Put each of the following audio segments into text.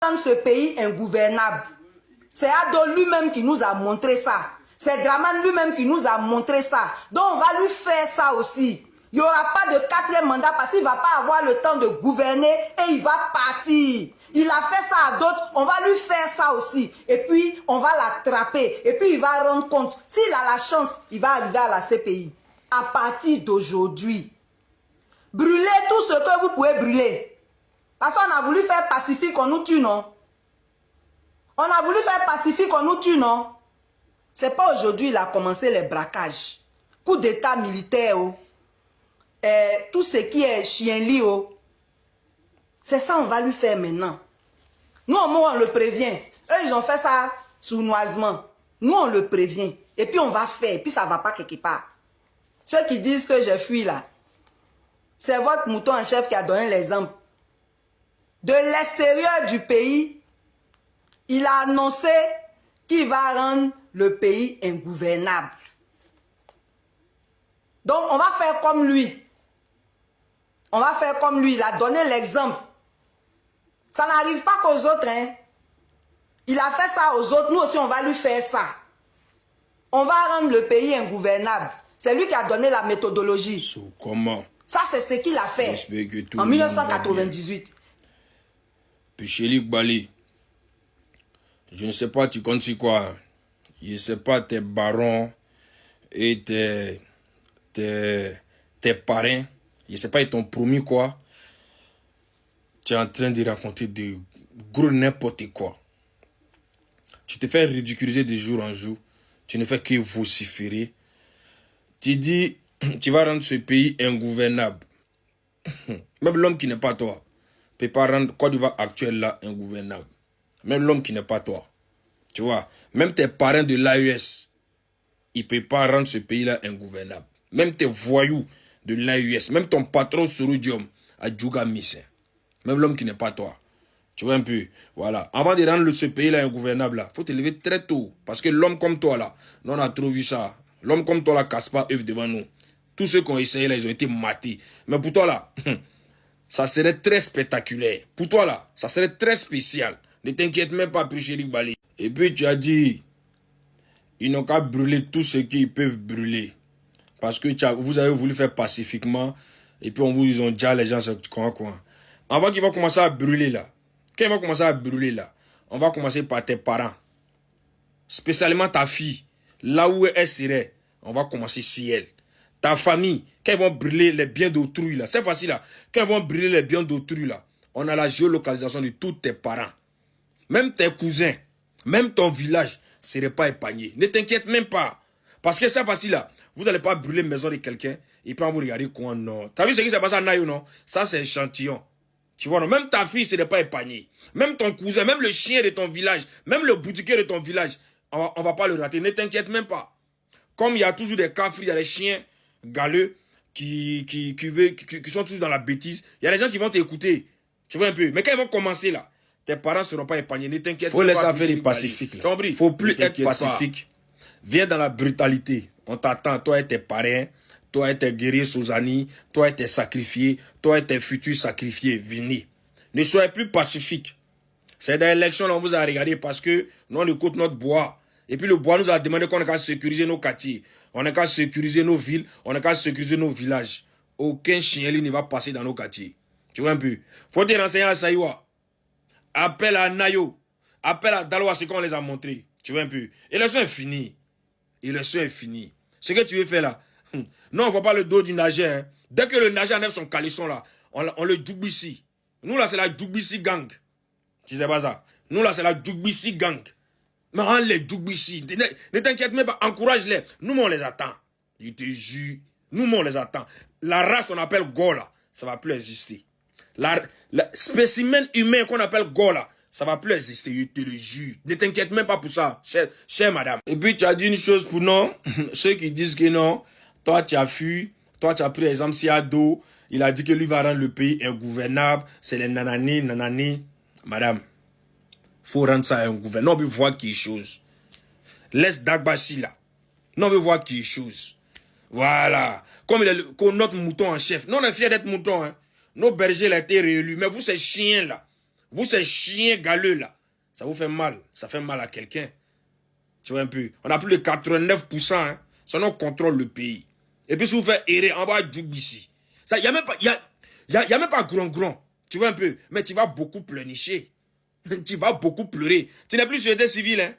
rendre ce pays ingouvernable. C'est Ado lui-même qui nous a montré ça. C'est Draman lui-même qui nous a montré ça. Donc on va lui faire ça aussi. Il n'y aura pas de 4e mandat parce qu'il ne va pas avoir le temps de gouverner et il va partir. Il a fait ça à d'autres, on va lui faire ça aussi. Et puis, on va l'attraper. Et puis, il va rendre compte. S'il a la chance, il va arriver à la CPI. À partir d'aujourd'hui, brûlez tout ce que vous pouvez brûler. Parce qu'on a voulu faire pacifique, on nous tue, non? On a voulu faire pacifique, on nous tue, non? C'est pas aujourd'hui il a commencé les braquages. Coup d'état militaire, oh. Tout ce qui est chien-lit, oh. C'est ça on va lui faire maintenant. Nous, au moins, on le prévient. Eux, ils ont fait ça sournoisement. Nous, on le prévient. Et puis, on va faire. Et puis, ça ne va pas quelque part. Ceux qui disent que je fuis là, c'est votre mouton en chef qui a donné l'exemple. De l'extérieur du pays, il a annoncé qu'il va rendre le pays ingouvernable. Donc, on va faire comme lui. On va faire comme lui. Il a donné l'exemple. Ça n'arrive pas qu'aux autres, hein. Il a fait ça aux autres. Nous aussi, on va lui faire ça. On va rendre le pays ingouvernable. C'est lui qui a donné la méthodologie. Comment? Ça, c'est ce qu'il a fait en 1998. Picheli Bali, je ne sais pas, tu comptes sur quoi? Je ne sais pas, tes barons et tes parrains, je ne sais pas, ils t'ont promis quoi. Tu es en train de raconter de gros n'importe quoi. Tu te fais ridiculiser de jour en jour. Tu ne fais que vociférer. Tu dis, tu vas rendre ce pays ingouvernable. Même l'homme qui n'est pas toi ne peut pas rendre Côte d'Ivoire actuelle là ingouvernable. Même l'homme qui n'est pas toi. Tu vois, même tes parrains de l'AES, ils ne peuvent pas rendre ce pays là ingouvernable. Même tes voyous de l'AES, même ton patron Soroudium à Djouga Missé. Même l'homme qui n'est pas toi. Tu vois un peu. Voilà. Avant de rendre ce pays-là ingouvernable, il faut te lever très tôt. Parce que l'homme comme toi, là, nous, on a trop vu ça. L'homme comme toi, là, casse pas œuvre devant nous. Tous ceux qui ont essayé, là, ils ont été matés. Mais pour toi, là, ça serait très spectaculaire. Pour toi, là, ça serait très spécial. Ne t'inquiète même pas, Picheli Bali. Et puis, tu as dit, ils n'ont qu'à brûler tout ce qu'ils peuvent brûler. Parce que vous avez voulu faire pacifiquement. Et puis, on vous ont déjà les gens, quoi. Avant qu'ils vont commencer à brûler, là. Quand ils vont commencer à brûler là, on va commencer par tes parents. Spécialement ta fille. Là où elle serait, on va commencer si elle. Ta famille, quand ils vont brûler les biens d'autrui là, c'est facile là. Quand ils vont brûler les biens d'autrui là, on a la géolocalisation de tous tes parents. Même tes cousins, même ton village ne serait pas épargné. Ne t'inquiète même pas. Parce que c'est facile là. Vous n'allez pas brûler la maison de quelqu'un et puis on vous regarder quoi non. T'as vu ce qui s'est passé à Nayo non? Ça c'est un échantillon. Tu vois, non? Même ta fille, ce n'est pas épargné. Même ton cousin, même le chien de ton village, même le boutiquier de ton village, on va pas le rater. Ne t'inquiète même pas. Comme il y a toujours des cafards, il y a des chiens galeux qui sont toujours dans la bêtise. Il y a des gens qui vont t'écouter. Tu vois un peu. Mais quand ils vont commencer là, tes parents ne seront pas épargnés. Ne t'inquiète pas. Faut laisser faire du pacifique. Il ne faut plus être pacifique. Viens dans la brutalité. On t'attend, toi et tes parents. Toi et tes guerriers Souzani, toi et tes sacrifiés, toi et tes futurs sacrifiés, venez. Ne soyez plus pacifiques. C'est dans l'élection, on vous a regardé parce que nous, on écoute notre bois. Et puis le bois nous a demandé qu'on ait qu'à sécuriser nos quartiers. On n'a qu'à sécuriser nos villes, on n'a qu'à sécuriser nos villages. Aucun chien ne va passer dans nos quartiers. Tu vois un peu. Faut te renseigner à Saïwa. Appelle à Nayo. Appelle à Daloa, c'est qu'on les a montrés. Tu vois un peu. Et le son est fini. Et le son est fini. Ce que tu veux faire là, non, on ne voit pas le dos du nageur. Hein. Dès que le nageur enlève son caleçon là, on le Djoubissi. Nous là, c'est la Djoubissi gang. Tu sais pas ça? Nous là, c'est la Djoubissi gang. Mais on les Djoubissi. Ne t'inquiète même pas, encourage-les. Nous, on les attend. Je te jure. Nous, on les attend. La race, on appelle Gola, ça ne va plus exister. Le spécimen humain qu'on appelle Gola, ça ne va plus exister, je te le jure. Ne t'inquiète même pas pour ça, chère madame. Et puis, tu as dit une chose pour non, ceux qui disent que non. Toi, tu as fui. Toi, tu as pris l'exemple Siado. Il a dit que lui va rendre le pays ingouvernable. C'est les nanani. Madame, faut rendre ça ingouvernable. Non, on veut voir quelque chose. Laisse Dagbassi là. Non, on veut voir quelque chose. Voilà. Comme notre mouton en chef. Non, on est fiers d'être mouton. Hein. Nos bergers ont été réélus. Mais vous, ces chiens là. Vous, ces chiens galeux là, ça vous fait mal. Ça fait mal à quelqu'un. Tu vois un peu. On a plus de 89%. Hein. Ça nous contrôle le pays. Et puis si vous faites errer en bas du ici. Il n'y a même pas, y a même pas grand. Tu vois un peu. Mais tu vas beaucoup pleurnicher. Tu vas beaucoup pleurer. Tu n'es plus société civile. Hein.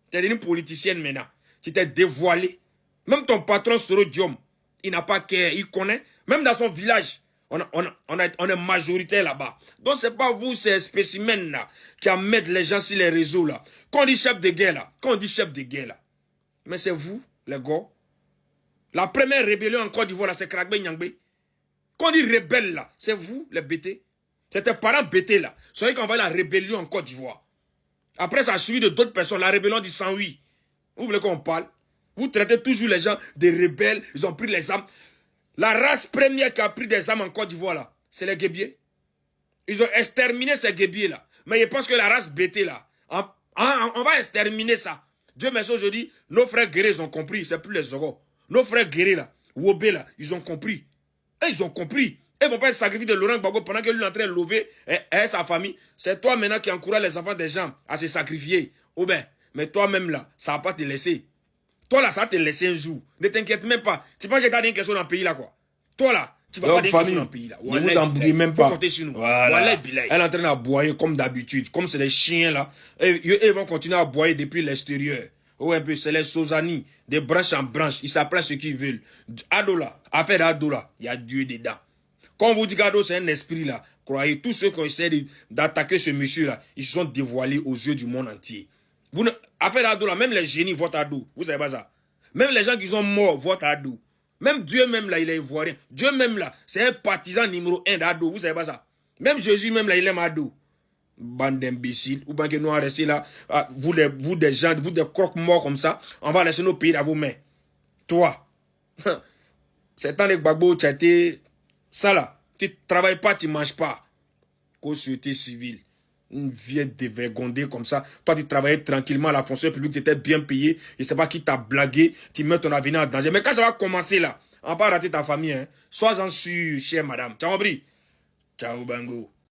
Tu es devenue politicienne maintenant. Tu t'es dévoilé. Même ton patron Soro Diom, il n'a pas qu'à, il connaît. Même dans son village, on est majoritaire là-bas. Donc c'est pas vous, ces spécimens là, qui mettent les gens sur les réseaux là. Quand on dit chef de guerre là, mais c'est vous, les gars. La première rébellion en Côte d'Ivoire là, c'est Kragbe Nyangbe. Quand on dit rebelle là, c'est vous, les BT. C'est tes parents BT là. Soyez qu'on va la rébellion en Côte d'Ivoire. Après ça a suivi de d'autres personnes, la rébellion du 108. Vous voulez qu'on parle? Vous traitez toujours les gens de rebelles, ils ont pris les armes. La race première qui a pris des armes en Côte d'Ivoire là, c'est les Guébiers. Ils ont exterminé ces Guébiers là. Mais ils pensent que la race BT là, on va exterminer ça. Dieu merci aujourd'hui, nos frères guerriers ils ont compris, c'est plus les Zoro. Nos frères guerriers là, Wobé là, ils ont compris. Et ils ont compris. Ils ne vont pas être sacrifiés de Laurent Gbagbo pendant que lui est en train de lever et sa famille. C'est toi maintenant qui encourage les enfants des gens à se sacrifier. Oh ben, mais toi-même là, ça ne va pas te laisser. Toi là, ça va te laisser un jour. Ne t'inquiète même pas. Tu penses que tu as dit quelque chose dans le pays là quoi. Toi là, tu vas pas dire quelque chose dans le pays là. Ne vous embrouillez même pas. Faut compter sur nous. Voilà. Elle est en train d'aboyer comme d'habitude. Comme c'est les chiens là. Ils vont continuer à aboyer depuis l'extérieur. Ouais, c'est les Sozani, de branche en branche. Ils s'apprennent ce qu'ils veulent. Ado là, affaire d'Ado là, il y a Dieu dedans. Quand on vous dit qu'Ado c'est un esprit là, croyez, tous ceux qui ont essayé d'attaquer ce monsieur là, ils se sont dévoilés aux yeux du monde entier. Affaire d'Ado là, même les génies votent Ado. Vous savez pas ça? Même les gens qui sont morts votent Ado. Même Dieu même là, il est ivoirien. Dieu même là, c'est un partisan numéro 1 d'Ado. Vous savez pas ça? Même Jésus même là, il aime Ado. Bande d'imbéciles, ou bien que nous allons rester là, vous des gens, vous des croque-morts comme ça, on va laisser nos pays dans vos mains. Toi, c'est temps de Gbagbo, tu as été, ça là, tu ne travailles pas, tu ne manges pas. Société civile, une vieille dévergondée comme ça, toi tu travaillais tranquillement à la fonction publique, tu étais bien payé, je ne sais pas qui t'a blagué, tu mets ton avenir en danger. Mais quand ça va commencer là, on va pas rater ta famille, hein. Sois-en sûr, chère madame. Tu as compris? Ciao, Bango.